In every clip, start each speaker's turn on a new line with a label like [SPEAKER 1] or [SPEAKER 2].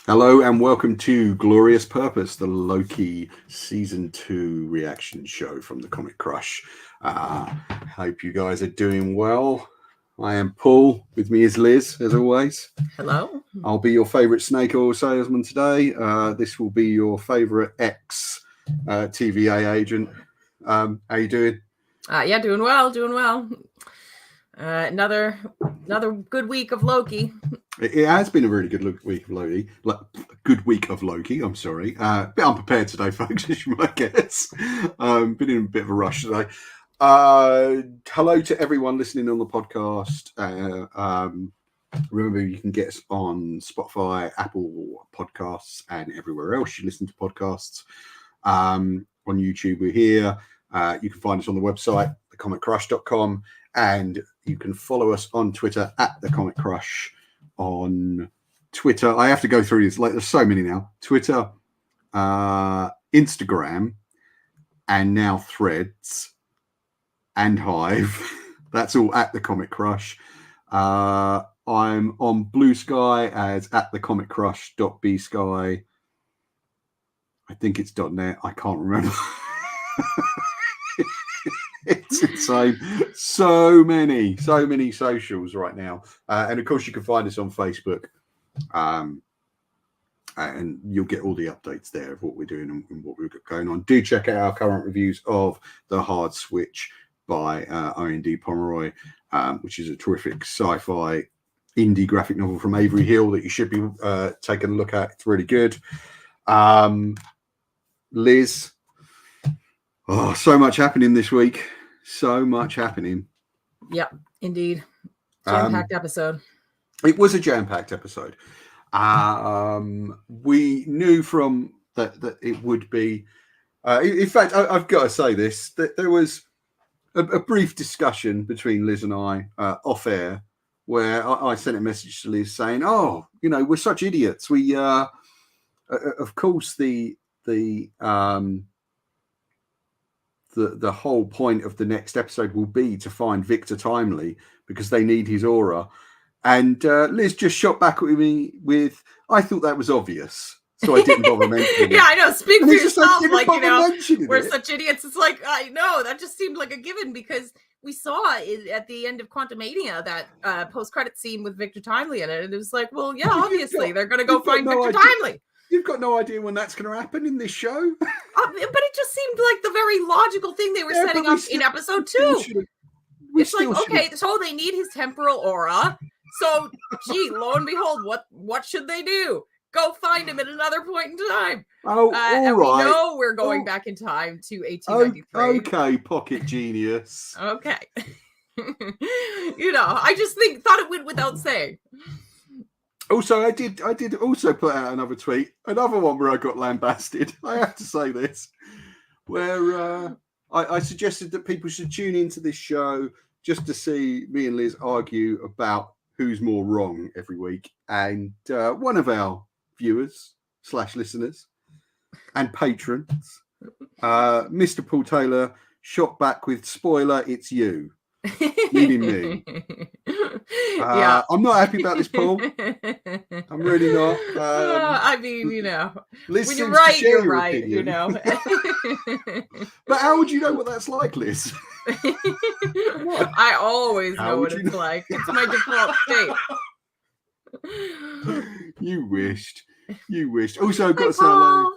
[SPEAKER 1] Hello and welcome to Glorious Purpose, the Loki Season 2 reaction show from the Comic Crush. Hope you guys are doing well. I am Paul. With me is Liz, as always.
[SPEAKER 2] Hello.
[SPEAKER 1] I'll be your favourite snake oil salesman today. This will be your favourite ex-TVA agent. How you doing?
[SPEAKER 2] Yeah, doing well. Another good week of Loki.
[SPEAKER 1] It has been a really good week of Loki. Good week of Loki. I'm sorry. A bit unprepared today, folks, as you might guess. Been in a bit of a rush today. Hello to everyone listening on the podcast. Remember, you can get us on Spotify, Apple Podcasts, and everywhere else you listen to podcasts. On YouTube, we're here. You can find us on the website, thecomiccrush.com, and you can follow us on Twitter at thecomiccrush. On Twitter, I have to go through this. There's so many now. Twitter, Instagram, and now Threads and Hive. That's all at the Comic Crush. I'm on Blue Sky as at thecomiccrush.bsky. I think it's .net. I can't remember. It's insane. So many socials right now. And of course, you can find us on Facebook. And you'll get all the updates there of what we're doing and what we've got going on. Do check out our current reviews of The Hard Switch by O.N.D. Pomeroy, which is a terrific sci-fi indie graphic novel from Avery Hill that you should be taking a look at. It's really good. Liz, so much happening this week. So much happening.
[SPEAKER 2] Yep, indeed. Jam-packed episode.
[SPEAKER 1] It was a jam-packed episode. We knew from that it would be. In fact, I've got to say this: that there was a brief discussion between Liz and I off air, where I sent a message to Liz saying, "Oh, we're such idiots. We, of course, the whole point of the next episode will be to find Victor Timely because they need his aura." And Liz just shot back at me with, "I thought that was obvious, so I didn't bother mentioning it."
[SPEAKER 2] Yeah, I know. Speak for yourself.
[SPEAKER 1] We're
[SPEAKER 2] such idiots. It's like, I know, that just seemed like a given because we saw at the end of Quantumania that post-credit scene with Victor Timely in it. And it was like, well, yeah, obviously they're going to go find Victor Timely.
[SPEAKER 1] You've got no idea when that's going to happen in this show.
[SPEAKER 2] But it just seemed like the very logical thing they were setting up in episode 2. It's like, okay, so they need his temporal aura. So, gee, lo and behold, what should they do? Go find him at another point in time.
[SPEAKER 1] Oh,
[SPEAKER 2] and we know we're going back in time to 1893.
[SPEAKER 1] Okay, pocket genius.
[SPEAKER 2] Okay. I just thought it went without saying.
[SPEAKER 1] Also, I did also put out another tweet, another one where I got lambasted. I have to say this, where I suggested that people should tune into this show just to see me and Liz argue about who's more wrong every week. And one of our viewers / listeners and patrons, Mr. Paul Taylor, shot back with, "Spoiler, it's you," meaning me.
[SPEAKER 2] Yeah.
[SPEAKER 1] I'm not happy about this, Paul. I'm really not.
[SPEAKER 2] I mean,
[SPEAKER 1] Liz,
[SPEAKER 2] when you're right, you're right.
[SPEAKER 1] Opinion. But how would you know what that's like, Liz?
[SPEAKER 2] I always know what it's like. It's my default state.
[SPEAKER 1] You wished. Also, got to say hello.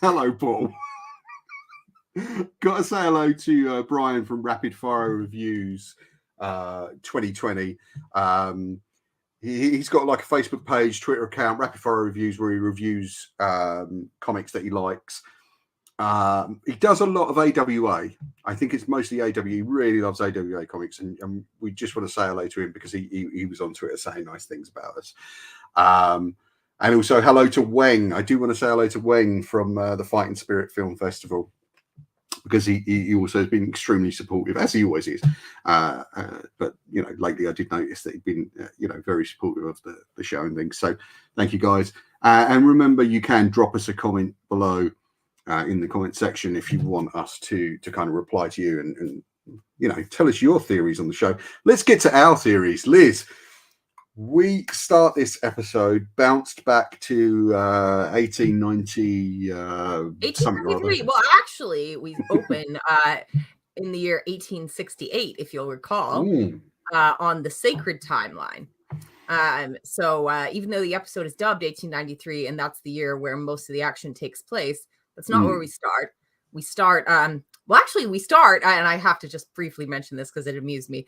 [SPEAKER 1] Hello, Paul. Got to say hello to Brian from Rapid Fire Reviews 2020. He's got like a Facebook page, Twitter account, Rapid Fire Reviews, where he reviews comics that he likes. He does a lot of AWA. I think it's mostly AWA. He really loves AWA comics, and we just want to say hello to him because he was on Twitter saying nice things about us. And also hello to Weng. I do want to say hello to Weng from the Fighting Spirit Film Festival, because he also has been extremely supportive, as he always is. But lately I did notice that he'd been very supportive of the show and things. So thank you guys. And remember, you can drop us a comment below in the comment section if you want us to kind of reply to you and tell us your theories on the show. Let's get to our theories. Liz, We start this episode bounced back to 1890.
[SPEAKER 2] 1893. Well, actually, we open in the year 1868, if you'll recall, on the sacred timeline. So even though the episode is dubbed 1893, and that's the year where most of the action takes place, that's not where we start. We start, and I have to just briefly mention this because it amused me.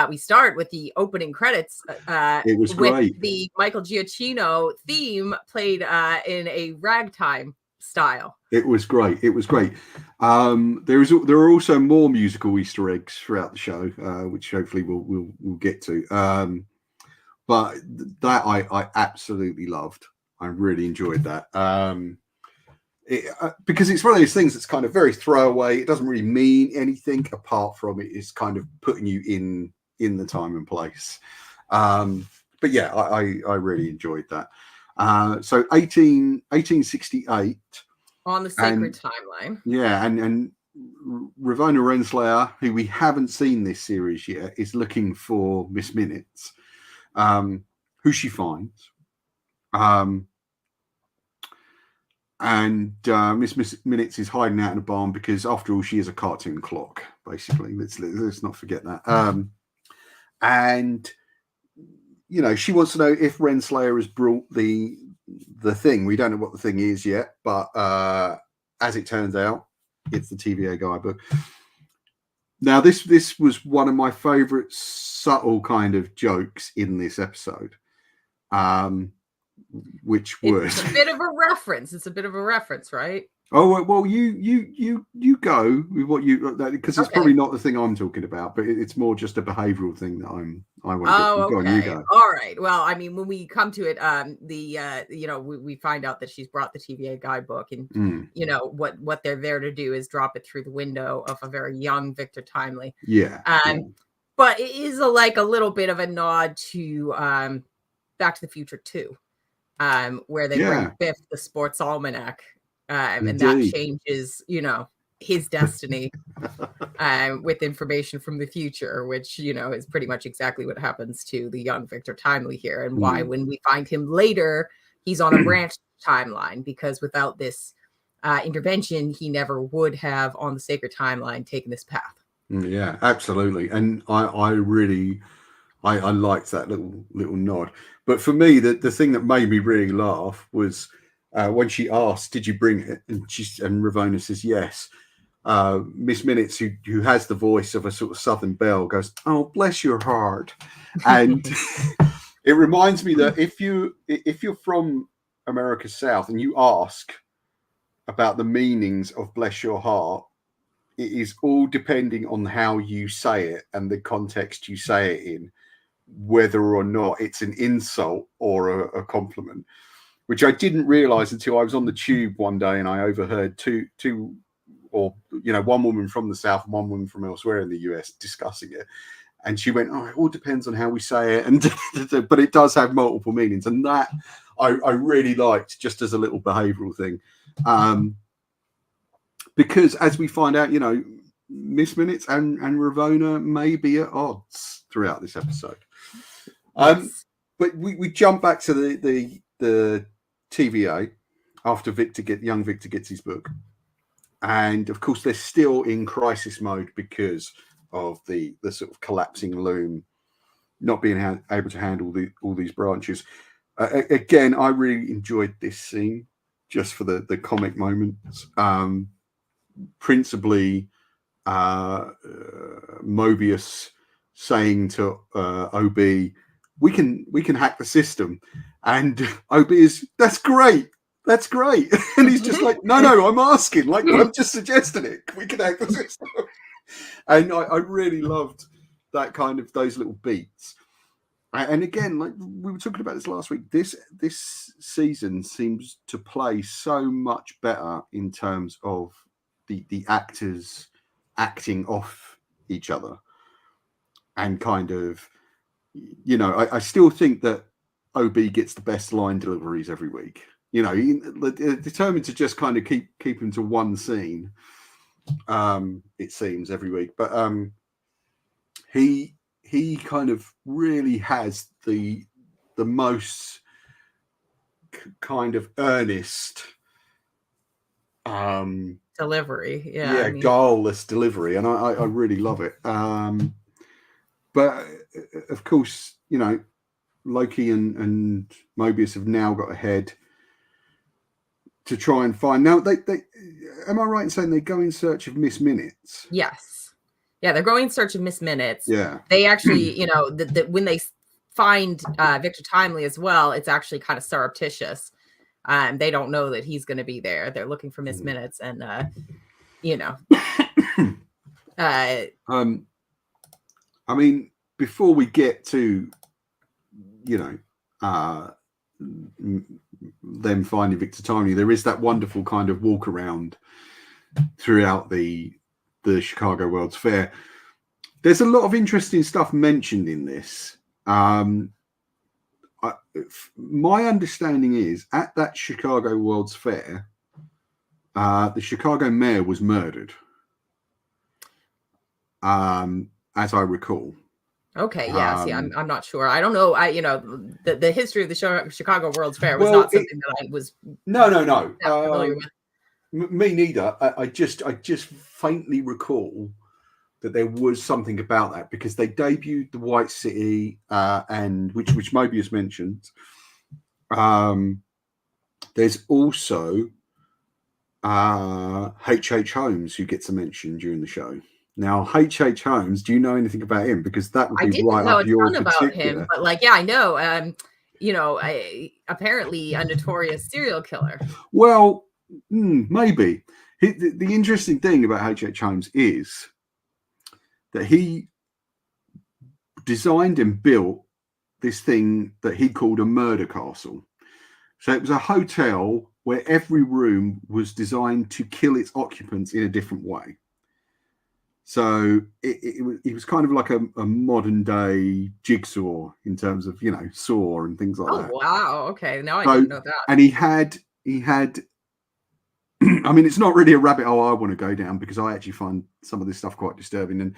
[SPEAKER 2] We start with the opening credits.
[SPEAKER 1] It was
[SPEAKER 2] with
[SPEAKER 1] great.
[SPEAKER 2] The Michael Giacchino theme played in a ragtime style.
[SPEAKER 1] It was great. It was great. There are also more musical Easter eggs throughout the show, which hopefully we'll get to. But that I absolutely loved. I really enjoyed that. Because it's one of those things that's kind of very throwaway. It doesn't really mean anything apart from it is kind of putting you in the time and place. But yeah, I really enjoyed that. So 1868
[SPEAKER 2] on the sacred timeline.
[SPEAKER 1] Yeah, and Ravonna Renslayer, who we haven't seen this series yet, is looking for Miss Minutes, who she finds. And Miss Minutes is hiding out in a barn because, after all, she is a cartoon clock, basically. Let's not forget that. And you know, she wants to know if Renslayer has brought the thing. We don't know what the thing is yet, but as it turns out, it's the TVA guidebook. Now, this was one of my favorite subtle kind of jokes in this episode. Which was
[SPEAKER 2] a bit of a reference. It's a bit of a reference, right?
[SPEAKER 1] Oh well, you go with what you, because it's probably not the thing I'm talking about, but it's more just a behavioral thing that I want to get.
[SPEAKER 2] Okay.
[SPEAKER 1] Go on, you go.
[SPEAKER 2] All right. Well, I mean, when we come to it, we find out that she's brought the TVA guidebook, and you know what they're there to do is drop it through the window of a very young Victor Timely.
[SPEAKER 1] Yeah.
[SPEAKER 2] But it is a little bit of a nod to Back to the Future 2. Where they bring Biff the sports almanac, and that changes, his destiny with information from the future, which, is pretty much exactly what happens to the young Victor Timely here, and why when we find him later, he's on a branch timeline, because without this intervention, he never would have, on the sacred timeline, taken this path.
[SPEAKER 1] Yeah, absolutely. And I really liked that little nod. But for me, the thing that made me really laugh was when she asked, "Did you bring it?" and Ravonna says yes. Miss Minutes, who has the voice of a sort of Southern belle, goes, "Oh, bless your heart," and it reminds me that if you're from America's South and you ask about the meanings of "bless your heart," it is all depending on how you say it and the context you say it in, whether or not it's an insult or a compliment, which I didn't realize until I was on the tube one day and I overheard two or one woman from the South and one woman from elsewhere in the US discussing it, and she went, "Oh, it all depends on how we say it," and but it does have multiple meanings, and that I really liked, just as a little behavioral thing, because as we find out, Miss Minutes and Ravonna may be at odds throughout this episode. But we jump back to the TVA after young Victor gets his book, and of course they're still in crisis mode because of the sort of collapsing loom, not being able to handle all these branches. Again, I really enjoyed this scene just for the comic moments, principally Mobius saying to OB, we can hack the system, and OB is, that's great, and he's just like, no, I'm asking, I'm just suggesting it, we can hack the system. And I really loved that kind of, those little beats. And again, like we were talking about this last week, this season seems to play so much better in terms of the actors acting off each other, and kind of, I still think that OB gets the best line deliveries every week. Determined to just kind of keep him to one scene, it seems, every week. But he kind of really has the the most kind of earnest
[SPEAKER 2] delivery.
[SPEAKER 1] Yeah, guileless delivery, and I really love it. But of course, you know, Loki and Mobius have now got ahead to try and find. Now, they am I right in saying they go in search of Miss Minutes?
[SPEAKER 2] Yes. Yeah, they're going in search of Miss Minutes.
[SPEAKER 1] Yeah.
[SPEAKER 2] They actually, you know, when they find Victor Timely as well, it's actually kind of surreptitious. They don't know that he's going to be there. They're looking for Miss Minutes, and you know.
[SPEAKER 1] I mean, before we get to, you know, them finding Victor Timely, there is that wonderful kind of walk around throughout the Chicago World's Fair. There's a lot of interesting stuff mentioned in this. My understanding is at that Chicago World's Fair, the Chicago mayor was murdered, as I recall.
[SPEAKER 2] Okay, yeah. See, I'm not sure. I don't know. You know, the history of the Chicago World's Fair was not something that I was
[SPEAKER 1] no
[SPEAKER 2] familiar with.
[SPEAKER 1] Me neither. I just faintly recall that there was something about that, because they debuted the White City, and which Mobius mentioned. There's also H.H. Holmes, who gets a mention during the show. Now, H.H. Holmes, do you know anything about him? Because that would be right up your particular. I didn't know a ton about him,
[SPEAKER 2] but like, yeah, I know. You know, apparently a notorious serial killer.
[SPEAKER 1] Well, maybe. The interesting thing about H.H. Holmes is that he designed and built this thing that he called a murder castle. So it was a hotel where every room was designed to kill its occupants in a different way. So it was kind of like a modern day Jigsaw in terms of, you know, Saw and things like that.
[SPEAKER 2] Oh, wow. Okay. Now I didn't know that.
[SPEAKER 1] And he had, I mean, it's not really a rabbit hole I want to go down, because I actually find some of this stuff quite disturbing. And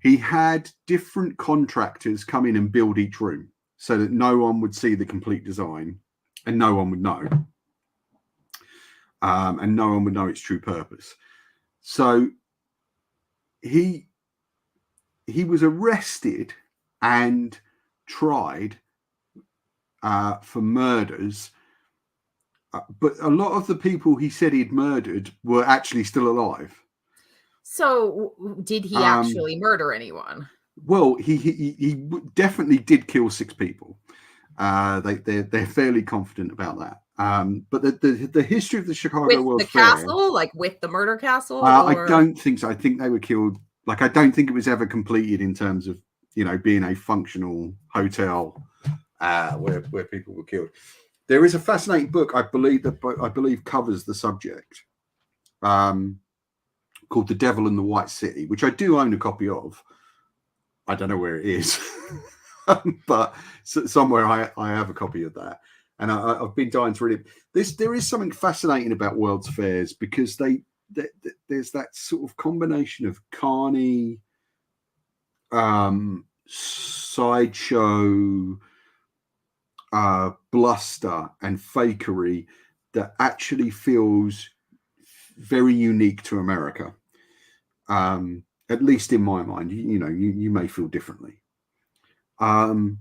[SPEAKER 1] he had different contractors come in and build each room so that no one would see the complete design and no one would know. And no one would know its true purpose. So he was arrested and tried for murders, but a lot of the people he said he'd murdered were actually still alive.
[SPEAKER 2] So did he actually murder anyone?
[SPEAKER 1] Well, he definitely did kill 6 people. They're fairly confident about that. But the history of the Chicago World's Fair,
[SPEAKER 2] castle, like with the murder castle,
[SPEAKER 1] I don't think so. I think they were killed. Like, I don't think it was ever completed in terms of, you know, being a functional hotel where people were killed. There is a fascinating book, I believe covers the subject, called The Devil in the White City, which I do own a copy of. I don't know where it is, but somewhere I have a copy of that. And I've been dying to read it. There is something fascinating about World's Fairs, because there's that sort of combination of carny, sideshow, bluster and fakery that actually feels very unique to America. At least in my mind. You know, you may feel differently. And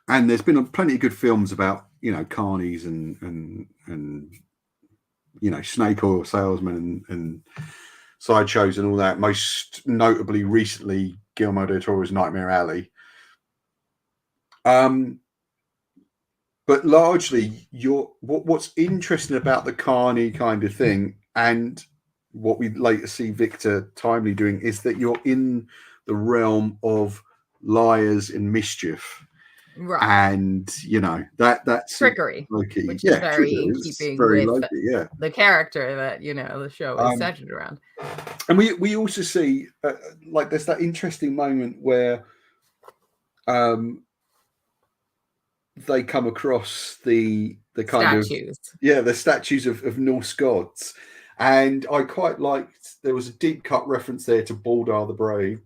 [SPEAKER 1] there's been plenty of good films about, you know, carnies and you know, snake oil salesmen and sideshows and all that. Most notably recently, Guillermo del Toro's Nightmare Alley. But largely, what's interesting about the carny kind of thing, and what we later see Victor Timely doing, is that you're in the realm of liars and mischief.
[SPEAKER 2] Right.
[SPEAKER 1] And, you know, that's
[SPEAKER 2] trickery,
[SPEAKER 1] Loki.
[SPEAKER 2] Which is very in keeping with
[SPEAKER 1] Loki,
[SPEAKER 2] the character that, you know, the show is centered around.
[SPEAKER 1] And we also see like there's that interesting moment where they come across the kind
[SPEAKER 2] statues.
[SPEAKER 1] The statues of Norse gods. And I quite liked, there was a deep cut reference there to Baldur the Brave,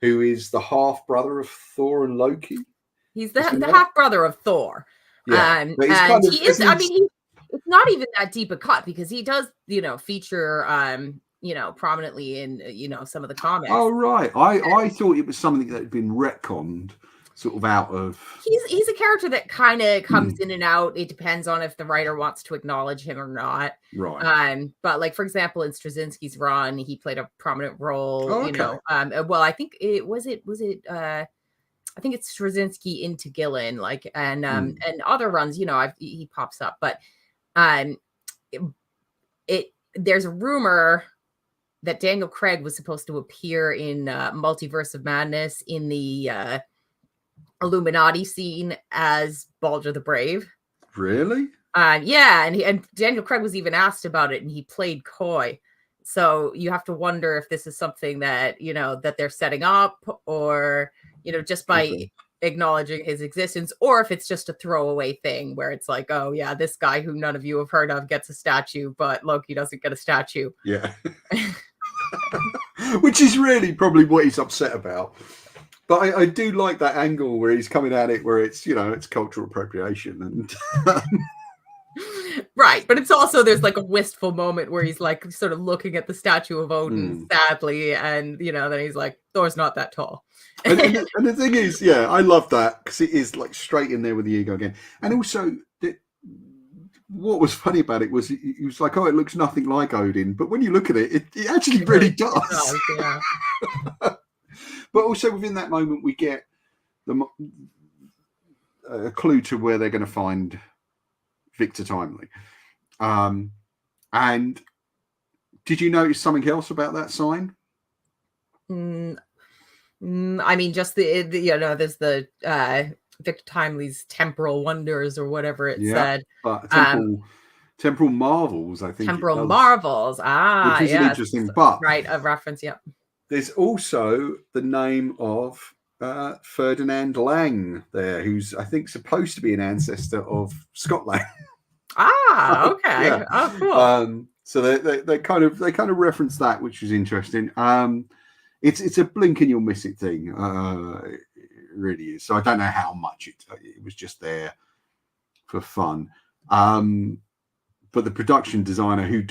[SPEAKER 1] who is the half brother of Thor and Loki.
[SPEAKER 2] He's the half brother of Thor.
[SPEAKER 1] Yeah,
[SPEAKER 2] and he is. I mean, it's not even that deep a cut because he does, feature, prominently in, some of the comics.
[SPEAKER 1] Oh right, I thought it was something that had been retconned, sort of out of.
[SPEAKER 2] He's a character that kind of comes in and out. It depends on if the writer wants to acknowledge him or not.
[SPEAKER 1] Right.
[SPEAKER 2] But like for example, in Straczynski's run, he played a prominent role.
[SPEAKER 1] Oh, okay.
[SPEAKER 2] Well, I think it was. I think it's Straczynski into Gillen, and other runs, he pops up, but there's a rumor that Daniel Craig was supposed to appear in Multiverse of Madness in the Illuminati scene as Balder the Brave.
[SPEAKER 1] Really?
[SPEAKER 2] Yeah, and Daniel Craig was even asked about it, and he played coy. So you have to wonder if this is something that that they're setting up, or just by acknowledging his existence, or if it's just a throwaway thing where it's like, oh yeah, this guy who none of you have heard of gets a statue, but Loki doesn't get a statue.
[SPEAKER 1] Yeah. Which is really probably what he's upset about. But I do like that angle where he's coming at it, where it's it's cultural appropriation and.
[SPEAKER 2] Right, but it's also there's like a wistful moment where he's like sort of looking at the statue of Odin sadly, and then he's like, Thor's not that tall.
[SPEAKER 1] and the thing is, yeah, I love that because it is like straight in there with the ego again. And also, what was funny about it was he was like, oh, it looks nothing like Odin, but when you look at it, it actually really does. It does, yeah. But also within that moment, we get a clue to where they're going to find Victor Timely. And did you notice something else about that sign?
[SPEAKER 2] I mean, just there's the Victor Timely's temporal wonders or whatever it said.
[SPEAKER 1] But temporal marvels, I think.
[SPEAKER 2] Temporal marvels.
[SPEAKER 1] Which is an interesting, but
[SPEAKER 2] right, a reference. Yep.
[SPEAKER 1] There's also the name of Ferdinand Lang there, who's I think supposed to be an ancestor of Scott Lang.
[SPEAKER 2] Okay.
[SPEAKER 1] Yeah.
[SPEAKER 2] Oh, cool.
[SPEAKER 1] So they kind of reference that, which is interesting. It's a blink and you'll miss it thing. It really is. So I don't know how much it was just there for fun. But the production designer who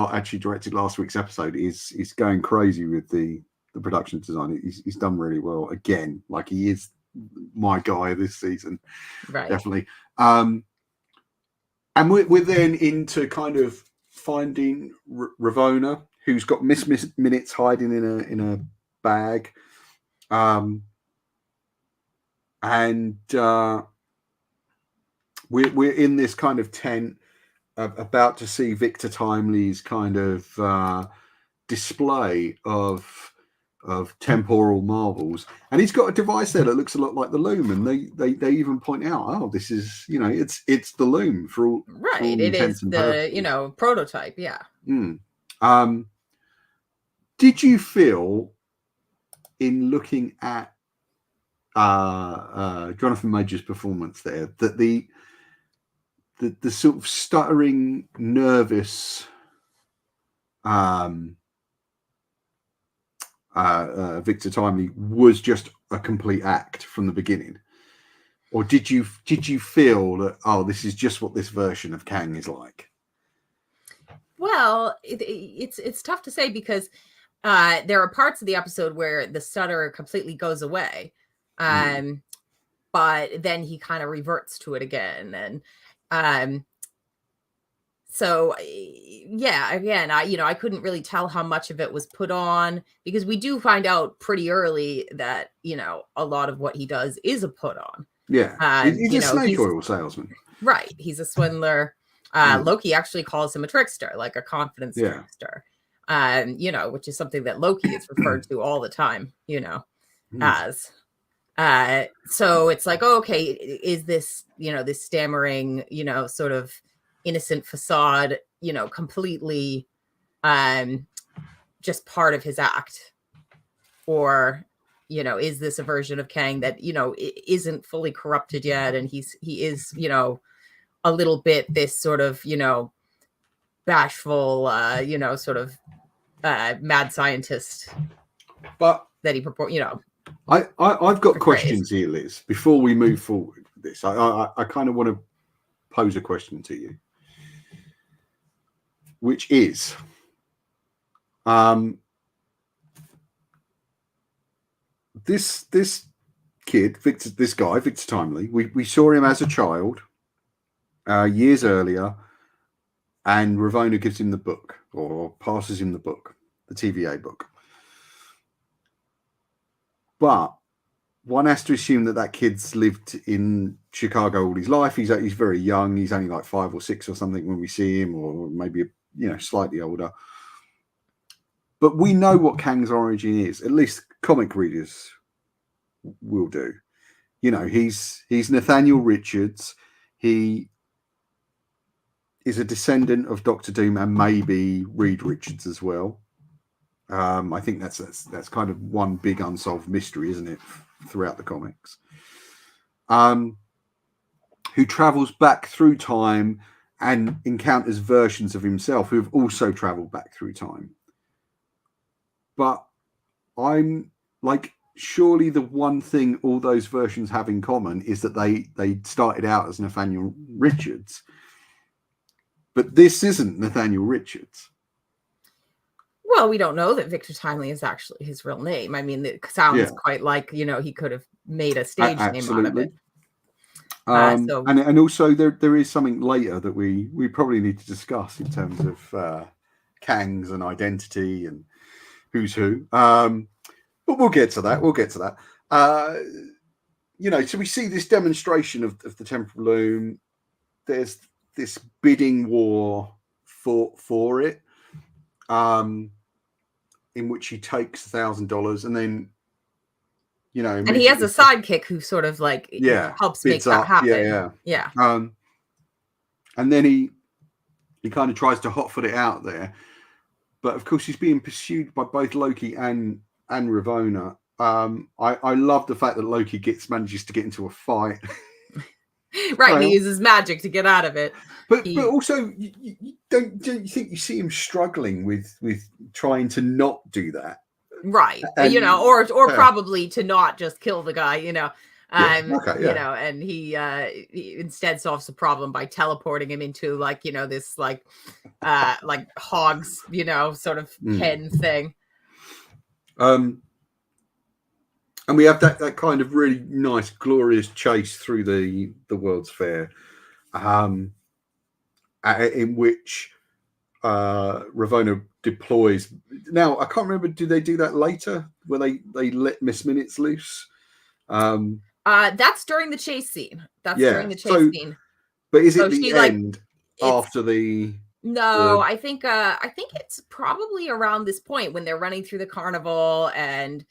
[SPEAKER 1] actually directed last week's episode is going crazy with the production design. He's done really well again. Like he is my guy this season,
[SPEAKER 2] right?
[SPEAKER 1] Definitely. And we're then into kind of finding Ravonna, who's got Miss Minutes hiding in a bag, and we're in this kind of tent, about to see Victor Timely's kind of display of temporal marvels, and he's got a device there that looks a lot like the loom, and they even point out, oh, this is it's the loom for all
[SPEAKER 2] right.
[SPEAKER 1] For all
[SPEAKER 2] it is the prototype, yeah.
[SPEAKER 1] Did you feel in looking at Jonathan Major's performance there that the sort of stuttering, nervous Victor Timely was just a complete act from the beginning, or did you feel that, oh, this is just what this version of Kang is like?
[SPEAKER 2] Well, it's tough to say because there are parts of the episode where the stutter completely goes away, but then he kind of reverts to it again, and so yeah, again, I couldn't really tell how much of it was put on, because we do find out pretty early that a lot of what he does is a put on.
[SPEAKER 1] Yeah, he's a snake oil salesman,
[SPEAKER 2] right? He's a swindler. Loki actually calls him a trickster, like a confidence trickster, which is something that Loki is referred to all the time, as. So it's like, okay, is this, this stammering, sort of innocent facade, completely just part of his act? Or, is this a version of Kang that, isn't fully corrupted yet, and he is, a little bit this sort of, bashful, sort of mad scientist,
[SPEAKER 1] but
[SPEAKER 2] that he purports,
[SPEAKER 1] I've got questions here, Liz. Before we move forward with this, I kind of want to pose a question to you, which is, this kid, Victor, Victor Timely, we saw him as a child years earlier, and Ravonna gives him the book, or passes him the book, the TVA book. But one has to assume that kid's lived in Chicago all his life. He's very young. He's only like 5 or 6 or something when we see him, or maybe slightly older. But we know what Kang's origin is. At least comic readers will do. He's Nathaniel Richards. He is a descendant of Doctor Doom and maybe Reed Richards as well. I think that's kind of one big unsolved mystery, isn't it, throughout the comics? Who travels back through time and encounters versions of himself who have also traveled back through time. But I'm like, surely the one thing all those versions have in common is that they started out as Nathaniel Richards. But this isn't Nathaniel Richards.
[SPEAKER 2] Well, we don't know that Victor Timely is actually his real name. I mean, it sounds quite like, he could have made a stage name out of it.
[SPEAKER 1] And also there is something later that we probably need to discuss in terms of Kangs and identity and who's who. But we'll get to that. So we see this demonstration of the temporal loom. There's this bidding war for it, in which he takes $1,000, and then
[SPEAKER 2] and he has a sidekick who sort of like helps make that happen. Yeah.
[SPEAKER 1] And then he kind of tries to hotfoot it out there, but of course he's being pursued by both Loki and Ravonna. I love the fact that Loki manages to get into a fight.
[SPEAKER 2] Right, he uses magic to get out of it.
[SPEAKER 1] But also, you don't you think you see him struggling with trying to not do that?
[SPEAKER 2] Right, and, or probably to not just kill the guy, and he instead solves the problem by teleporting him into this like hogs, sort of pen thing.
[SPEAKER 1] And we have that kind of really nice, glorious chase through the World's Fair, in which Ravonna deploys. Now, I can't remember, do they do that later, where they let Miss Minutes loose?
[SPEAKER 2] That's during the chase scene. During the chase scene.
[SPEAKER 1] But is it the end after the...
[SPEAKER 2] No, I think it's probably around this point when they're running through the carnival and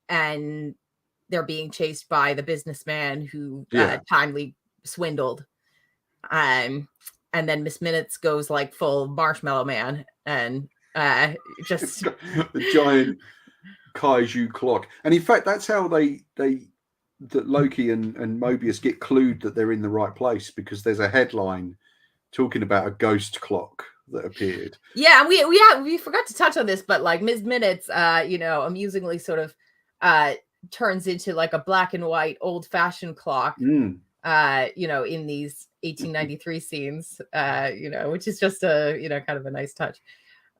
[SPEAKER 2] they're being chased by the businessman who Timely swindled. And then Miss Minutes goes like full Marshmallow Man and just
[SPEAKER 1] the giant kaiju clock. And in fact, that's how that Loki and Mobius get clued that they're in the right place, because there's a headline talking about a ghost clock that appeared.
[SPEAKER 2] Yeah, we forgot to touch on this, but like Ms. Minutes, amusingly sort of turns into like a black and white old-fashioned clock, in these 1893 scenes, which is just a, kind of a nice touch.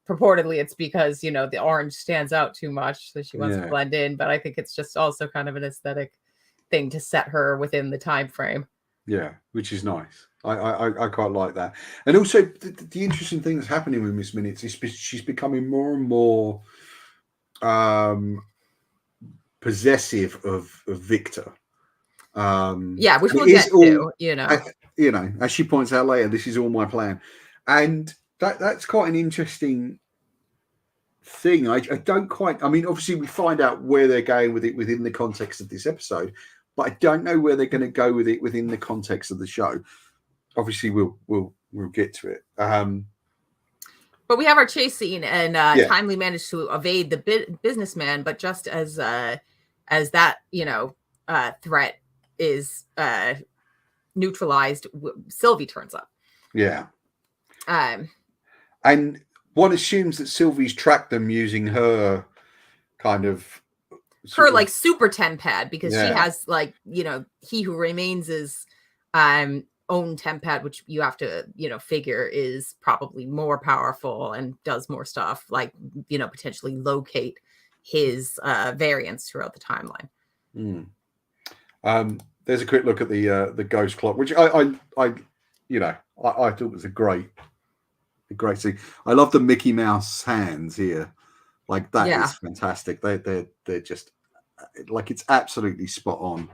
[SPEAKER 2] Purportedly, it's because, the orange stands out too much, so she wants to blend in, but I think it's just also kind of an aesthetic thing to set her within the time frame.
[SPEAKER 1] Yeah, which is nice. I quite like that. And also, the interesting thing that's happening with Miss Minutes is she's becoming more and more possessive of Victor.
[SPEAKER 2] Which we'll get to,
[SPEAKER 1] as she points out later, this is all my plan. And that's quite an interesting thing. I don't quite... I mean, obviously, we find out where they're going with it within the context of this episode, but I don't know where they're going to go with it within the context of the show. Obviously, we'll get to it.
[SPEAKER 2] But we have our chase scene, and Timely managed to evade the businessman. But just as that threat is neutralized, Sylvie turns up.
[SPEAKER 1] Yeah. And one assumes that Sylvie's tracked them using her kind of
[SPEAKER 2] her like super tempad, because she has like, you know, He Who Remains is own tempad, which you have to, you know, figure is probably more powerful and does more stuff, like, you know, potentially locate his variants throughout the timeline.
[SPEAKER 1] There's a quick look at the ghost clock, which I you know, I thought was a great scene. I love the Mickey Mouse hands here. Like that is fantastic. They're just like, it's absolutely spot on.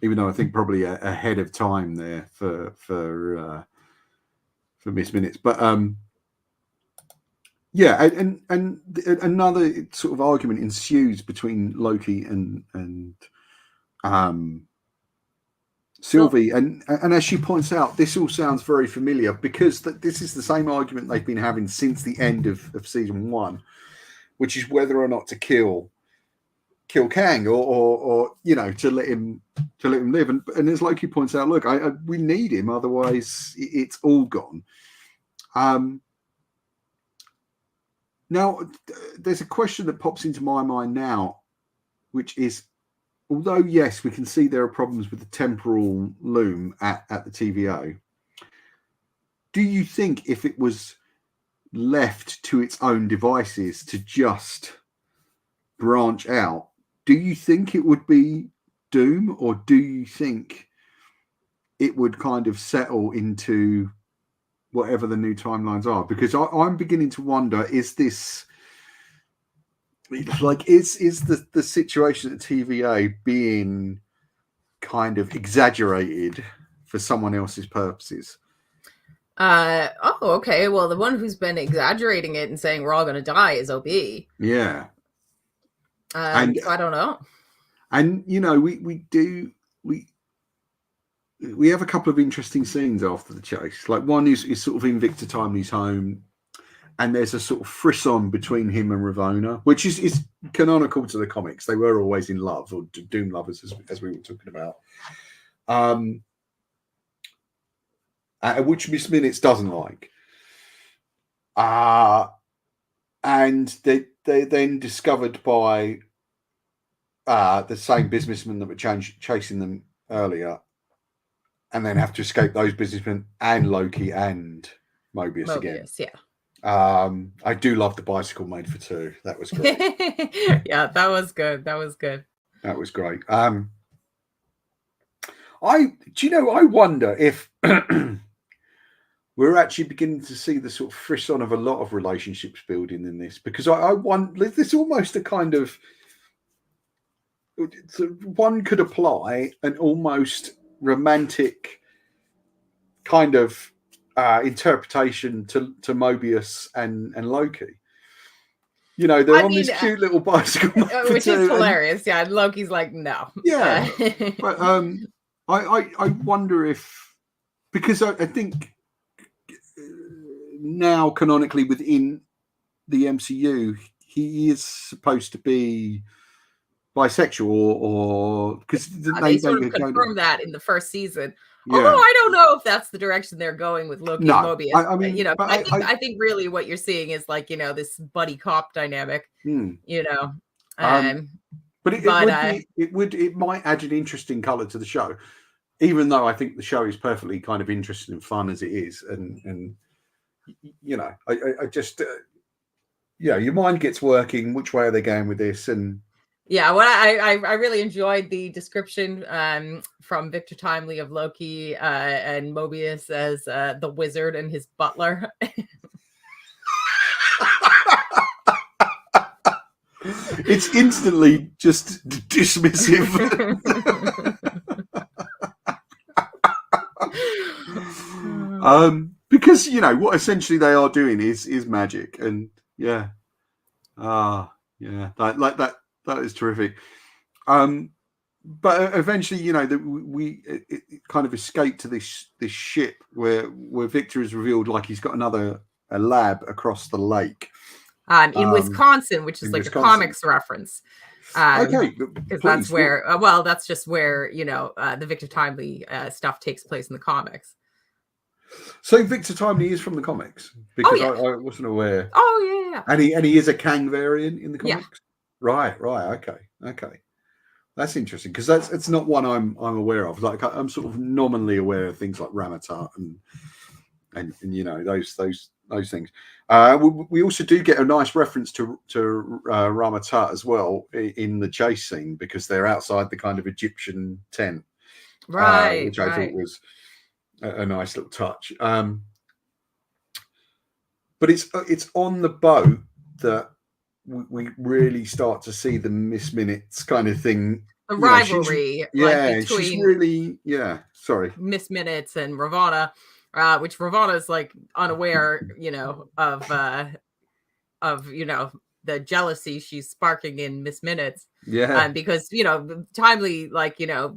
[SPEAKER 1] Even though I think probably ahead of time there for Miss Minutes, but yeah, and another sort of argument ensues between Loki and Sylvie, and as she points out, this all sounds very familiar, because this is the same argument they've been having since the end of season 1, which is whether or not to kill Kang or you know, to let him live. And as Loki points out, look, we need him, otherwise it's all gone. Now, there's a question that pops into my mind now, which is, although yes, we can see there are problems with the temporal loom at the TVA, do you think if it was left to its own devices to just branch out, do you think it would be doom, or do you think it would kind of settle into whatever the new timelines are? Because I'm beginning to wonder, is this like, is the situation at TVA being kind of exaggerated for someone else's purposes?
[SPEAKER 2] Okay. Well, the one who's been exaggerating it and saying we're all going to die is OB.
[SPEAKER 1] Yeah.
[SPEAKER 2] So I don't know.
[SPEAKER 1] And you know, we have a couple of interesting scenes after the chase. Like, one is sort of in Victor Timely's home, and there's a sort of frisson between him and Ravonna, which is canonical to the comics. They were always in love, or doom lovers, as we were talking about. Which Miss Minutes doesn't like. And they're then discovered by the same businessmen that were chasing them earlier, and then have to escape those businessmen and Loki and Mobius again.
[SPEAKER 2] Yeah.
[SPEAKER 1] I do love the bicycle made for two. That was great.
[SPEAKER 2] Yeah, that was good. That was
[SPEAKER 1] great. I wonder if we're actually beginning to see the sort of frisson of a lot of relationships building in this, because I want this almost a kind of, one could apply an almost romantic kind of interpretation to Mobius and Loki. You know, they're on this cute little bicycle,
[SPEAKER 2] which is hilarious. Yeah, and Loki's like, no.
[SPEAKER 1] Yeah, but I wonder if, because I think now canonically within the MCU, he is supposed to be bisexual, or because
[SPEAKER 2] they sort of confirmed that in the first season. Yeah. Although I don't know if that's the direction they're going with Loki and Mobius. I mean, you know, I think really what you're seeing is like, you know, this buddy cop dynamic. You know,
[SPEAKER 1] but it might add an interesting color to the show, even though I think the show is perfectly kind of interesting and fun as it is, and you know, I just your mind gets working. Which way are they going with this? And
[SPEAKER 2] yeah, well, I really enjoyed the description from Victor Timely of Loki and Mobius as the wizard and his butler.
[SPEAKER 1] It's instantly just dismissive. Because, you know, what essentially they are doing is magic, and yeah, that is terrific. But eventually, you know, that we kind of escape to this ship where Victor is revealed like he's got a lab across the lake.
[SPEAKER 2] In Wisconsin, which is like a comics reference.
[SPEAKER 1] Okay,
[SPEAKER 2] because that's where, that's just where, you know, the Victor Timely stuff takes place in the comics.
[SPEAKER 1] So Victor Timely is from the comics, because I wasn't aware.
[SPEAKER 2] Oh yeah.
[SPEAKER 1] And he is a Kang variant in the comics. Right. Okay. That's interesting because it's not one I'm aware of. Like I'm sort of nominally aware of things like Ramatat and you know those things. We also do get a nice reference to Ramatat as well in the chase scene because they're outside the kind of Egyptian tent, which I thought was a nice little touch. But it's on the boat that we really start to see the Miss Minutes kind of thing.
[SPEAKER 2] The rivalry,
[SPEAKER 1] she's really sorry,
[SPEAKER 2] Miss Minutes and Ravonna, which Ravonna is like unaware, of the jealousy she's sparking in Miss Minutes. Because Timely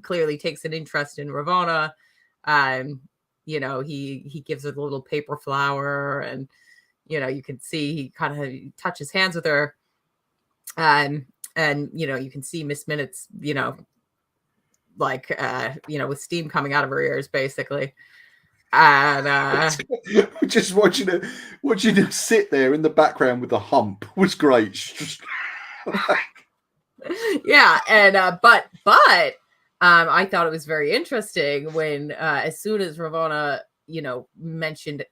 [SPEAKER 2] clearly takes an interest in Ravonna. He gives her the little paper flower, and you can see he kind of touches hands with her. And you can see Miss Minutes, with steam coming out of her ears, basically. And
[SPEAKER 1] just watching her sit there in the background with the hump was great.
[SPEAKER 2] Yeah, and but I thought it was very interesting when as soon as Ravonna, mentioned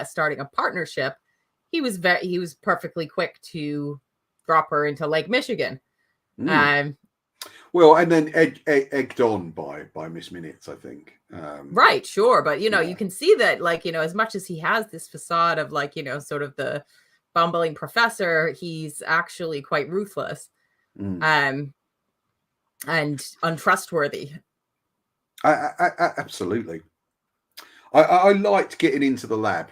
[SPEAKER 2] starting a partnership, he was perfectly quick to drop her into Lake Michigan.
[SPEAKER 1] Well, and then egged on by Miss Minutes, I think.
[SPEAKER 2] Right, sure, but you can see that, as much as he has this facade of sort of the bumbling professor, he's actually quite ruthless, and untrustworthy.
[SPEAKER 1] I absolutely. I liked getting into the lab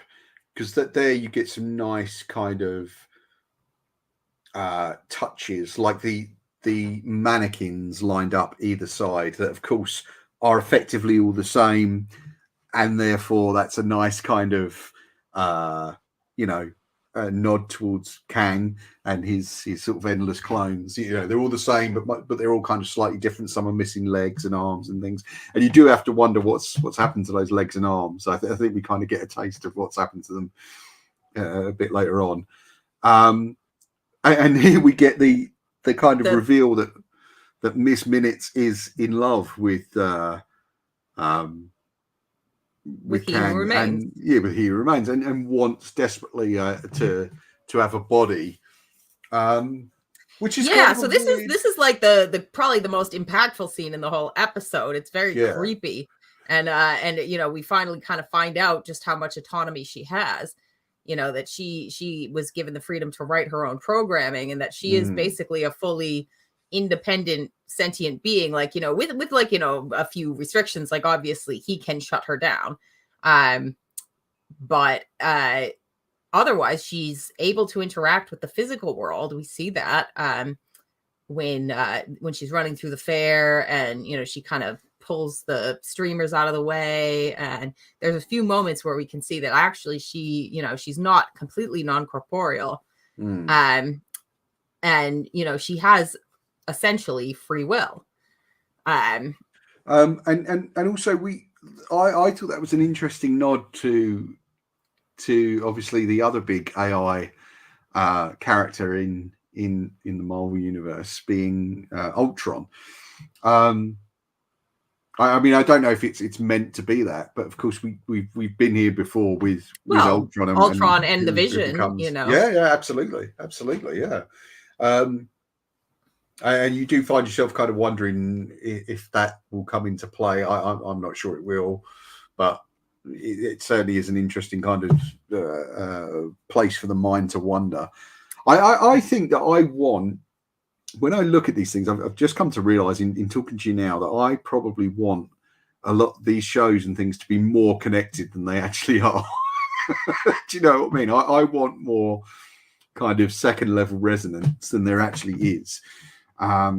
[SPEAKER 1] because there you get some nice kind of touches, like the mannequins lined up either side that of course are effectively all the same, and therefore that's a nice kind of nod towards Kang and his sort of endless clones. They're all the same but they're all kind of slightly different. Some are missing legs and arms and things, and you do have to wonder what's happened to those legs and arms. I think we kind of get a taste of what's happened to them a bit later on, and here we get the kind of reveal that Miss Minutes is in love with Kang, and with He Who Remains, and wants desperately to have a body, which is
[SPEAKER 2] so this is like the probably the most impactful scene in the whole episode. It's very creepy, and we finally kind of find out just how much autonomy she has. That she was given the freedom to write her own programming, and that she is basically a fully independent sentient being, with a few restrictions. Like obviously he can shut her down, but otherwise she's able to interact with the physical world. We see that when she's running through the fair, and she kind of pulls the streamers out of the way, and there's a few moments where we can see that actually she's not completely non-corporeal, and she has essentially free will, and
[SPEAKER 1] also I thought that was an interesting nod to obviously the other big AI character in the Marvel universe being Ultron. I mean, I don't know if it's meant to be that, but of course we've been here before with Ultron
[SPEAKER 2] and the Vision.
[SPEAKER 1] Yeah, absolutely, yeah. And you do find yourself kind of wondering if that will come into play. I'm not sure it will, but it certainly is an interesting kind of place for the mind to wonder. I think that when I look at these things, I've just come to realize in talking to you now that I probably want a lot of these shows and things to be more connected than they actually are. Do you know what I mean? I want more kind of second level resonance than there actually is. I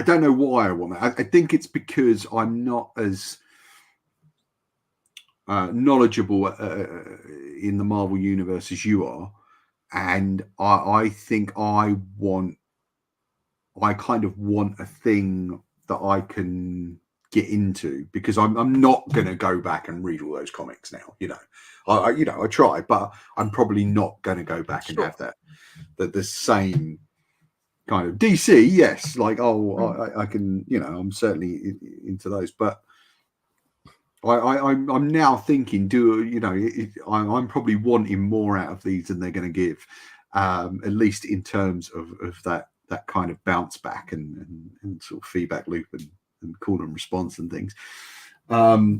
[SPEAKER 1] don't know why I want that. I think it's because I'm not as knowledgeable in the Marvel universe as you are, and I think I kind of want a thing that I can get into, because I'm not going to go back and read all those comics now. I try, but I'm probably not going to go back and have that the same kind of DC. Yes, like I can, I'm certainly into those, but I'm now thinking, I'm probably wanting more out of these than they're going to give, at least in terms of that kind of bounce back and sort of feedback loop and call and response and things. But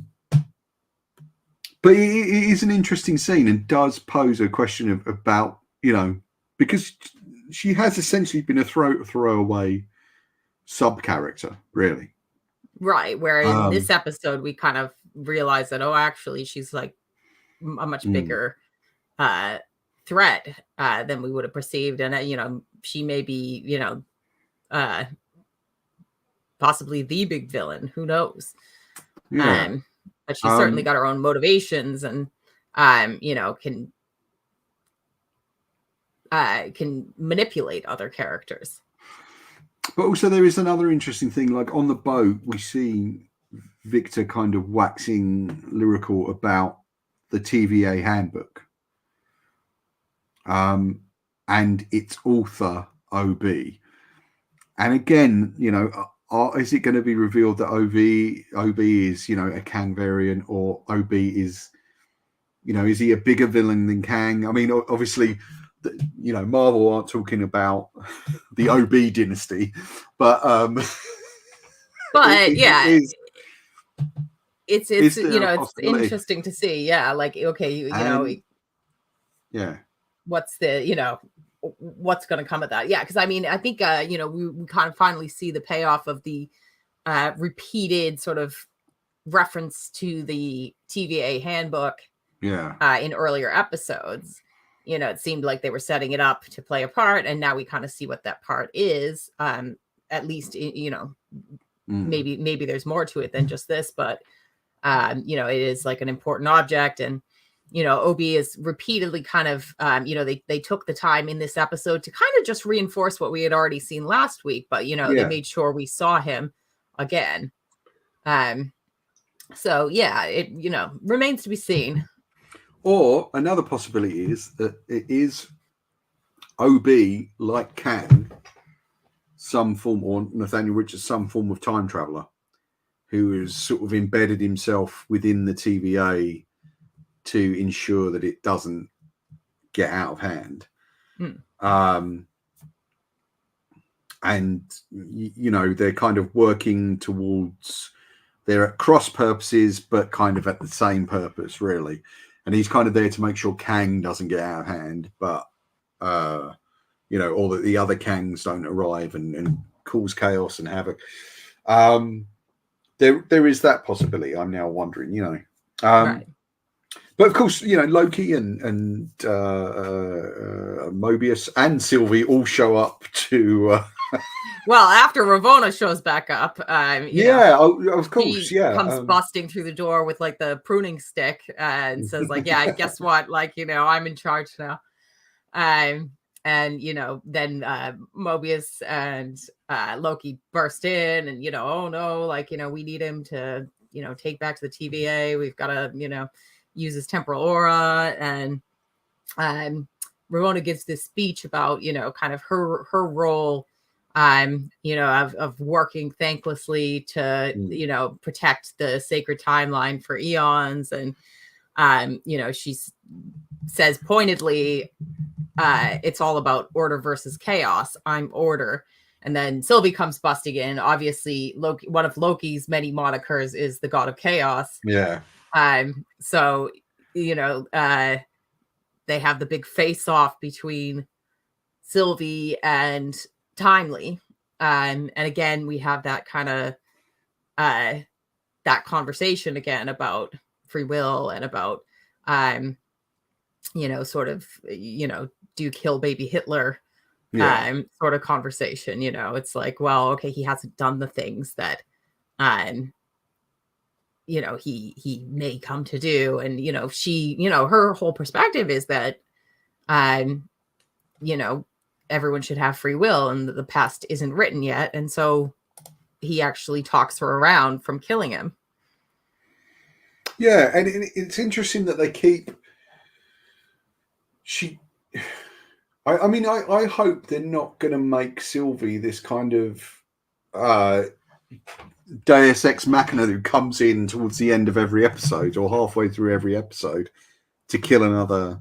[SPEAKER 1] it is an interesting scene and does pose a question about, because she has essentially been a throwaway sub character, really.
[SPEAKER 2] Right. Where in this episode, we kind of realize that, actually, she's like a much bigger threat than we would have perceived. And, she may be, possibly the big villain. Who knows?
[SPEAKER 1] Yeah.
[SPEAKER 2] But she's certainly got her own motivations and, can manipulate other characters.
[SPEAKER 1] But also there is another interesting thing, like on the boat, we see Victor kind of waxing lyrical about the TVA handbook. And its author, OB. And again, is it going to be revealed that OB is, a Kang variant, or OB is, is he a bigger villain than Kang? I mean, obviously, Marvel aren't talking about the OB dynasty, but
[SPEAKER 2] it's interesting to see. Yeah, like, okay,
[SPEAKER 1] yeah,
[SPEAKER 2] what's the, what's going to come of that? Yeah, because I mean, I think we kind of finally see the payoff of the repeated sort of reference to the TVA handbook.
[SPEAKER 1] Yeah,
[SPEAKER 2] in earlier episodes. It seemed like they were setting it up to play a part, and now we kind of see what that part is. At least, maybe there's more to it than just this, but it is like an important object, and OB is repeatedly kind of, they took the time in this episode to kind of just reinforce what we had already seen last week, but they made sure we saw him again. So yeah, it remains to be seen.
[SPEAKER 1] Or another possibility is that it is OB, like Kang, some form, or Nathaniel Richards, some form of time traveler who has sort of embedded himself within the TVA to ensure that it doesn't get out of hand. And, they're kind of working towards, they're at cross purposes, but kind of at the same purpose, really. And he's kind of there to make sure Kang doesn't get out of hand, but, or that the other Kangs don't arrive and cause chaos and havoc. There is that possibility. I'm now wondering,
[SPEAKER 2] right.
[SPEAKER 1] But of course, Loki and Mobius and Sylvie all show up to.
[SPEAKER 2] Well, after Ravonna shows back up,
[SPEAKER 1] of course,
[SPEAKER 2] comes busting through the door with like the pruning stick and says, like, "Yeah, guess what? Like, I'm in charge now." And then Mobius and Loki burst in, and oh no, like, we need him to take back to the TVA. We've got to use his temporal aura, and Ravonna gives this speech about kind of her role. Of working thanklessly to, protect the sacred timeline for eons. And, she says pointedly, it's all about order versus chaos. I'm order. And then Sylvie comes busting in. Obviously, Loki, one of Loki's many monikers is the god of chaos.
[SPEAKER 1] Yeah.
[SPEAKER 2] So, they have the big face off between Sylvie and Timely, and again we have that kind of that conversation again about free will and about sort of do you kill baby Hitler sort of conversation. It's like, well, okay, he hasn't done the things that he may come to do, and she her whole perspective is that everyone should have free will, and the past isn't written yet. And so, he actually talks her around from killing him.
[SPEAKER 1] Yeah, and it's interesting that they keep. I mean, I hope they're not going to make Sylvie this kind of Deus Ex Machina who comes in towards the end of every episode or halfway through every episode to kill another.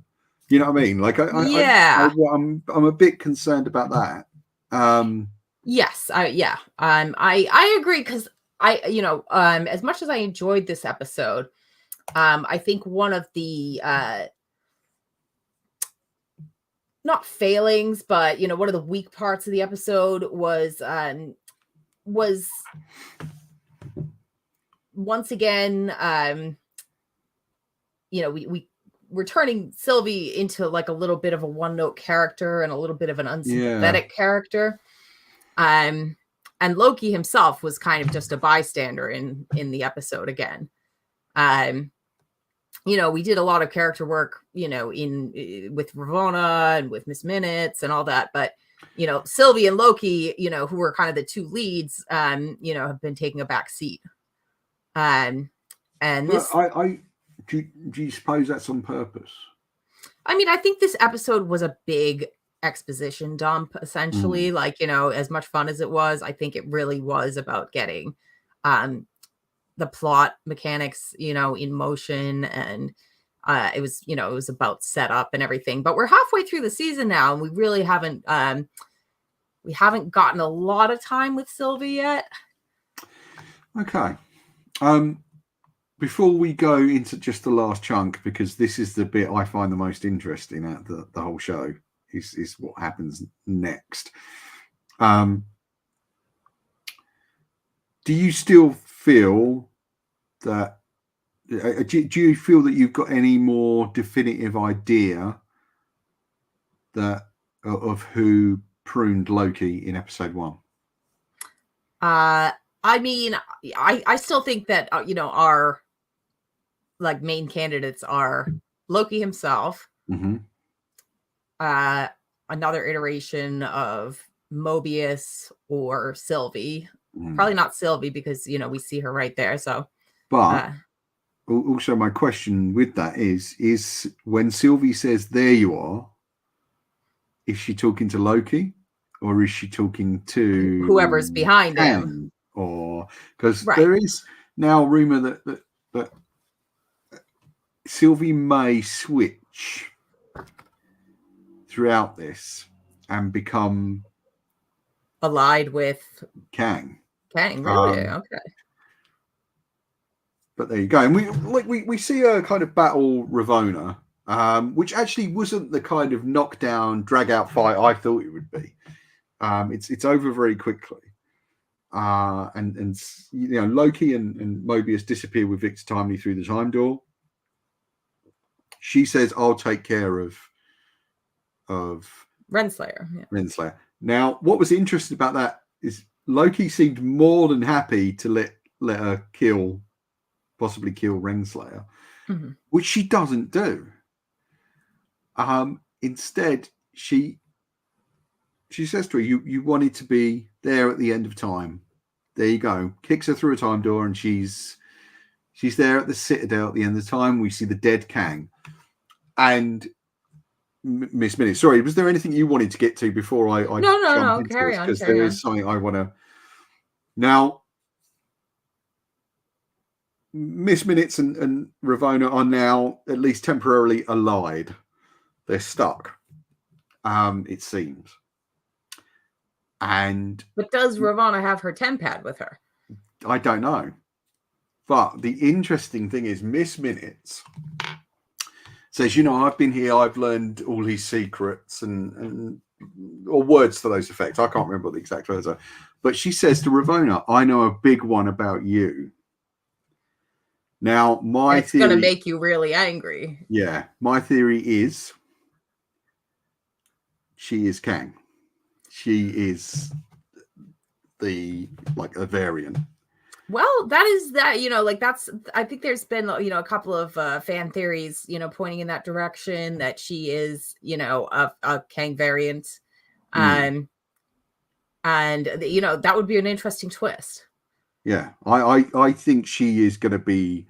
[SPEAKER 1] You know what I mean? Like, I'm a bit concerned about that.
[SPEAKER 2] Yes, I agree, because as much as I enjoyed this episode, I think one of the not failings, but one of the weak parts of the episode was once again, we're turning Sylvie into like a little bit of a one-note character and a little bit of an unsympathetic character. And Loki himself was kind of just a bystander in the episode again. We did a lot of character work, with Ravonna and with Miss Minutes and all that, but Sylvie and Loki, who were kind of the two leads, have been taking a back seat. And this,
[SPEAKER 1] do you suppose that's on purpose?
[SPEAKER 2] I mean, I think this episode was a big exposition dump, essentially. Like, as much fun as it was, I think it really was about getting the plot mechanics, in motion, and it was about setup and everything. But we're halfway through the season now, and we really haven't gotten a lot of time with Sylvie yet.
[SPEAKER 1] Okay. Before we go into just the last chunk, because this is the bit I find the most interesting at the whole show, is what happens next. Do you still feel that? Do you feel that you've got any more definitive idea of who pruned Loki in episode 1?
[SPEAKER 2] I mean, I still think that our main candidates are Loki himself, another iteration of Mobius or Sylvie. Probably not Sylvie, because we see her right there. So,
[SPEAKER 1] but also my question with that is when Sylvie says "there you are," is she talking to Loki, or is she talking to
[SPEAKER 2] whoever's behind him?
[SPEAKER 1] Or because there is now rumor that Sylvie may switch throughout this and become
[SPEAKER 2] allied with
[SPEAKER 1] Kang.
[SPEAKER 2] Really? Okay.
[SPEAKER 1] But there you go. And we see a kind of battle Ravonna, which actually wasn't the kind of knockdown, drag out fight I thought it would be. It's over very quickly. And Loki and Mobius disappear with Victor Timely through the time door. She says, "I'll take care of
[SPEAKER 2] Renslayer." Yeah.
[SPEAKER 1] Renslayer. Now, what was interesting about that is Loki seemed more than happy to let her possibly kill Renslayer, which she doesn't do. Instead, she says to her, "You wanted to be there at the end of time. There you go." Kicks her through a time door, and she's there at the Citadel at the end of time. We see the dead Kang. And Miss Minnie, sorry, was there anything you wanted to get to before I
[SPEAKER 2] no, carry on,
[SPEAKER 1] because there is something I want to. Now, Miss Minutes and Ravonna are now at least temporarily allied. They're stuck, it seems.
[SPEAKER 2] But does Ravonna have her tempad with her?
[SPEAKER 1] I don't know. But the interesting thing is Miss Minutes says, "I've been here, I've learned all his secrets," and or words to those effects. I can't remember what the exact words are. But she says to Ravonna, "I know a big one about you." Now,
[SPEAKER 2] it's going to make you really angry.
[SPEAKER 1] Yeah. My theory is she is Kang. She is a variant.
[SPEAKER 2] Well, that's, I think there's been, a couple of fan theories, pointing in that direction, that she is, a Kang variant. And, that would be an interesting twist.
[SPEAKER 1] Yeah, I think she is going to be.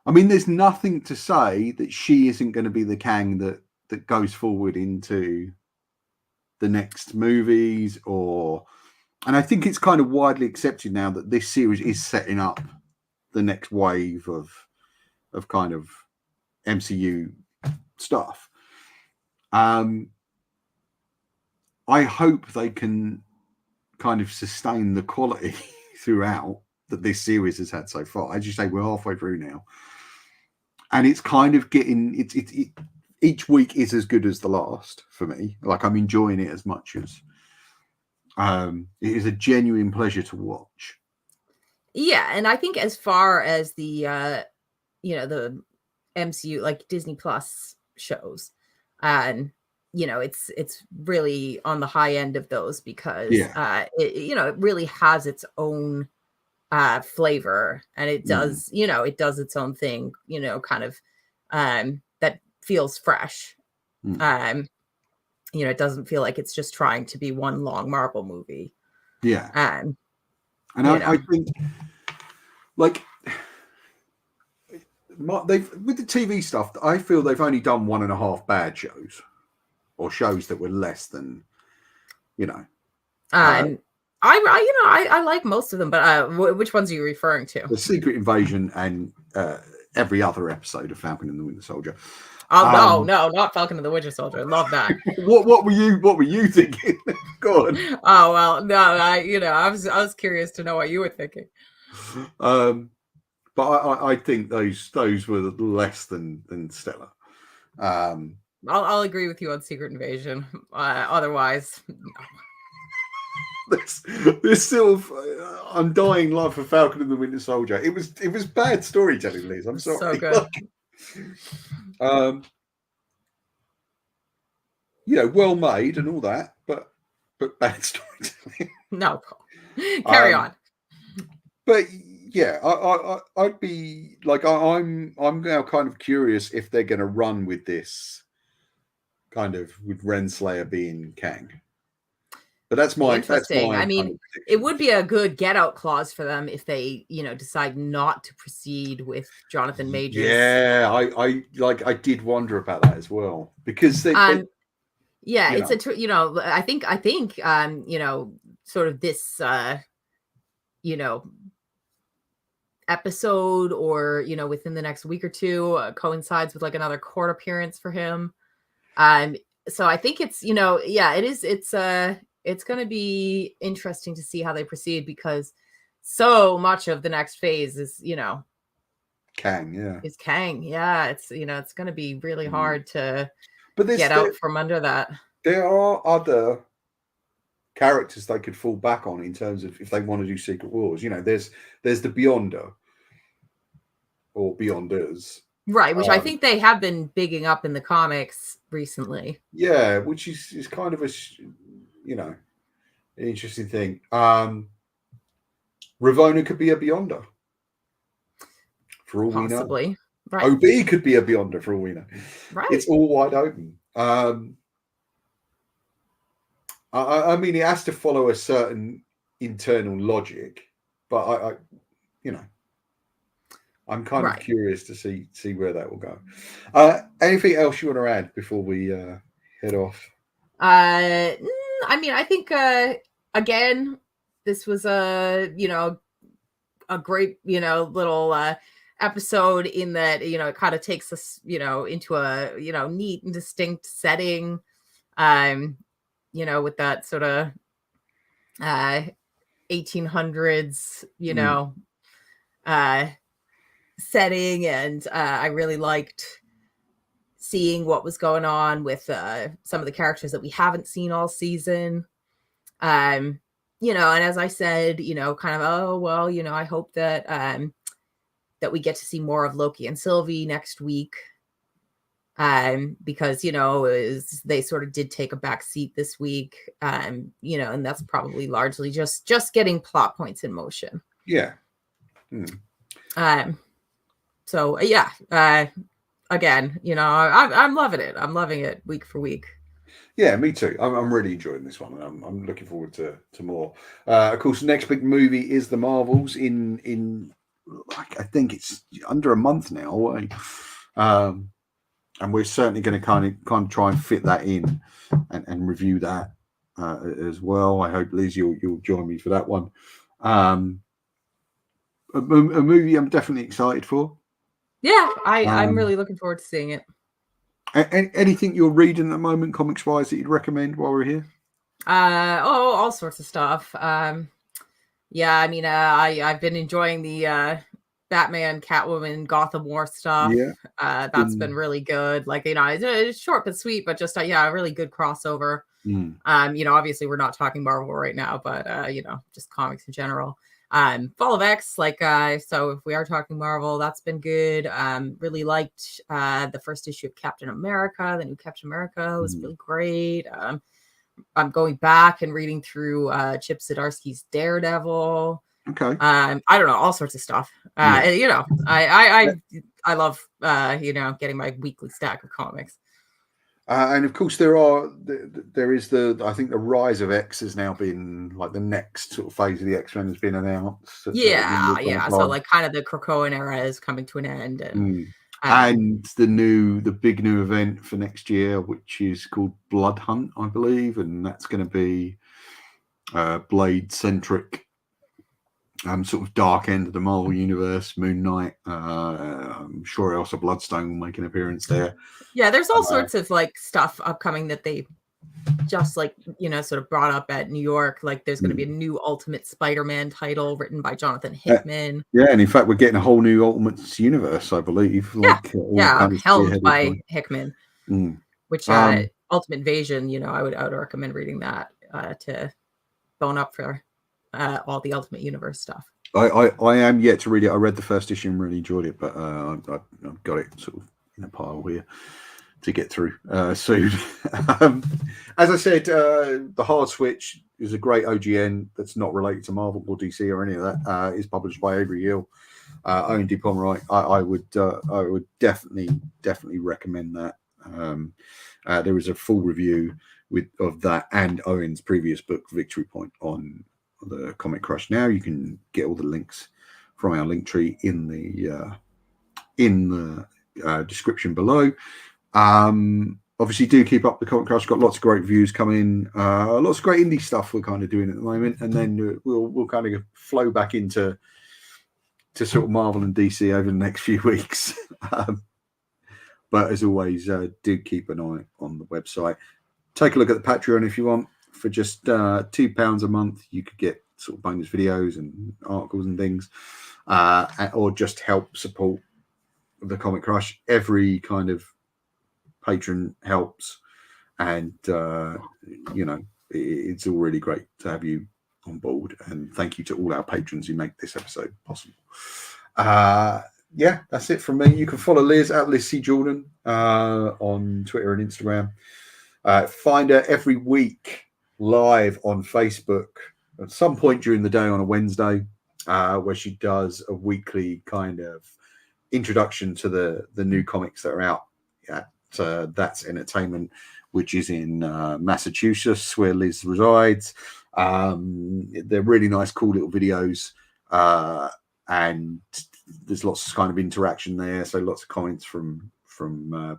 [SPEAKER 1] I mean, there's nothing to say that she isn't going to be the Kang that goes forward into the next movies, and I think it's kind of widely accepted now that this series is setting up the next wave of kind of MCU stuff. I hope they can kind of sustain the quality throughout that this series has had so far. As you say, we're halfway through now, and it's kind of getting it each week is as good as the last for me. Like, I'm enjoying it as much as it is a genuine pleasure to watch.
[SPEAKER 2] Yeah, and I think as far as the the MCU, like Disney Plus shows, and it's really on the high end of those because it really has its own flavor, and it does it does its own thing, kind of that feels fresh. It doesn't feel like it's just trying to be one long Marvel movie.
[SPEAKER 1] Yeah.
[SPEAKER 2] And
[SPEAKER 1] I think, like, they've, with the TV stuff, I feel they've only done 1.5 bad shows, or shows that were less than,
[SPEAKER 2] I like most of them, but which ones are you referring to?
[SPEAKER 1] The Secret Invasion and every other episode of Falcon and the Winter Soldier.
[SPEAKER 2] Oh no, not Falcon and the Winter Soldier. I love that.
[SPEAKER 1] What were you thinking? Go on.
[SPEAKER 2] Oh well, no, I was curious to know what you were thinking.
[SPEAKER 1] But I think those were less than stellar.
[SPEAKER 2] I'll agree with you on Secret Invasion. Otherwise, no.
[SPEAKER 1] This sort of undying love for Falcon and the Winter Soldier. It was bad storytelling, Liz. I'm sorry.
[SPEAKER 2] So good.
[SPEAKER 1] Well made and all that, but bad storytelling.
[SPEAKER 2] No, carry on.
[SPEAKER 1] But yeah, I'd be like, I'm now kind of curious if they're going to run with this, kind of with Renslayer being Kang. But that's my
[SPEAKER 2] interesting. I mean, it would be a good get out clause for them if they, decide not to proceed with Jonathan Majors.
[SPEAKER 1] Yeah, I did wonder about that as well, because
[SPEAKER 2] it's I think sort of this episode, or within the next week or two, coincides with like another court appearance for him. So I think it's it's going to be interesting to see how they proceed, because so much of the next phase is,
[SPEAKER 1] Kang, yeah.
[SPEAKER 2] Is Kang. Yeah. It's, it's going to be really hard to get out from under that.
[SPEAKER 1] There are other characters they could fall back on in terms of if they want to do Secret Wars. There's the Beyonder or Beyonders.
[SPEAKER 2] Right, which I think they have been bigging up in the comics recently.
[SPEAKER 1] Yeah, which is kind of an interesting thing. Ravonna could be a Beyonder, for all
[SPEAKER 2] possibly.
[SPEAKER 1] We know.
[SPEAKER 2] Right.
[SPEAKER 1] OB could be a Beyonder, for all we know.
[SPEAKER 2] Right.
[SPEAKER 1] It's all wide open. I mean, it has to follow a certain internal logic, but I'm kind of curious to see where that will go. Anything else you want to add before we head off?
[SPEAKER 2] I mean, I think again, this was a great little episode in that it kind of takes us into a neat and distinct setting, with that sort of 1800s setting, and I really liked seeing what was going on with some of the characters that we haven't seen all season. And as I said, kind of, I hope that that we get to see more of Loki and Sylvie next week. Because they sort of did take a back seat this week. And that's probably largely just getting plot points in motion.
[SPEAKER 1] Yeah.
[SPEAKER 2] So yeah, again, I'm loving it. I'm loving it week for week.
[SPEAKER 1] Yeah, me too. I'm really enjoying this one, and I'm looking forward to more. Of course, the next big movie is the Marvels in like, I think it's under a month now away, and we're certainly going to kind of try and fit that in and review that as well. I hope, Liz, you'll join me for that one. A movie I'm definitely excited for.
[SPEAKER 2] Yeah, I'm really looking forward to seeing it.
[SPEAKER 1] Anything you're reading at the moment, comics wise, that you'd recommend while we're here?
[SPEAKER 2] All sorts of stuff. Yeah, I mean, I've been enjoying the Batman, Catwoman, Gotham War stuff.
[SPEAKER 1] Yeah,
[SPEAKER 2] that's been really good. Like, it's short but sweet, but just a really good crossover. Obviously we're not talking Marvel right now, but just comics in general. Fall of X, like, so if we are talking Marvel, that's been good. Really liked the first issue of Captain America. The new Captain America was really great. I'm going back and reading through Chip Zdarsky's Daredevil.
[SPEAKER 1] Okay.
[SPEAKER 2] I don't know, all sorts of stuff. I love getting my weekly stack of comics.
[SPEAKER 1] And of course, there is I think the Rise of X has now been, like, the next sort of phase of the X-Men has been announced.
[SPEAKER 2] So like kind of the Krakoan era is coming to an end,
[SPEAKER 1] and the big new event for next year, which is called Blood Hunt, I believe, and that's going to be Blade centric. Sort of dark end of the Marvel universe. Moon Knight. I'm sure also Bloodstone will make an appearance there.
[SPEAKER 2] Yeah, there's all sorts of like stuff upcoming that they just sort of brought up at New York. Like, there's going to be a new Ultimate Spider-Man title written by Jonathan Hickman.
[SPEAKER 1] And in fact, we're getting a whole new Ultimates universe, I believe.
[SPEAKER 2] Helmed by Hickman. Which Ultimate Invasion, I would recommend reading that to bone up for all the Ultimate Universe stuff.
[SPEAKER 1] I am yet to read it. I read the first issue and really enjoyed it, but I've got it sort of in a pile here to get through soon. As I said, The Hard Switch is a great OGN that's not related to Marvel or DC or any of that. Is published by Avery Hill, Owen D. Pomeroy. I would definitely recommend that. There is a full review of that and Owen's previous book, Victory Point, on the Comic Crush. Now you can get all the links from our link tree in the description below. Obviously, do keep up the Comic Crush. Got lots of great reviews coming, lots of great indie stuff we're kind of doing at the moment, and then we'll kind of flow back into sort of Marvel and DC over the next few weeks. But as always, do keep an eye on the website. Take a look at the Patreon if you want. For just £2 a month, you could get sort of bonus videos and articles and things, or just help support the Comic Crush. Every kind of patron helps, and it's all really great to have you on board. And thank you to all our patrons who make this episode possible. That's it from me. You can follow Liz at Liz C. Jordan on Twitter and Instagram. Find her every week live on Facebook at some point during the day on a Wednesday, where she does a weekly kind of introduction to the new comics that are out at That's Entertainment, which is in Massachusetts, where Liz resides. They're really nice, cool little videos, and there's lots of kind of interaction there, so lots of comments from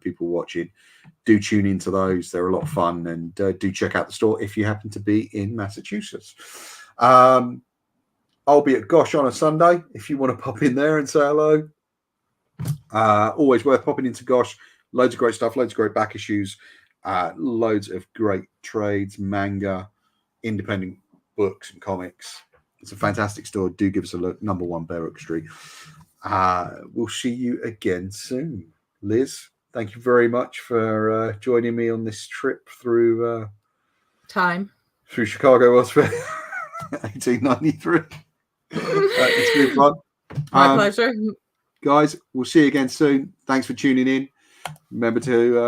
[SPEAKER 1] people watching. Do tune into those. They're a lot of fun, and do check out the store if you happen to be in Massachusetts. I'll be at Gosh on a Sunday if you want to pop in there and say hello. Always worth popping into Gosh. Loads of great stuff, loads of great back issues, loads of great trades, manga, independent books and comics. It's a fantastic store. Do give us a look. Number 1 Berwick Street. We'll see you again soon. Liz, thank you very much for joining me on this trip through through Chicago was for 1893. It's been fun.
[SPEAKER 2] My pleasure.
[SPEAKER 1] Guys, we'll see you again soon. Thanks for tuning in. Remember to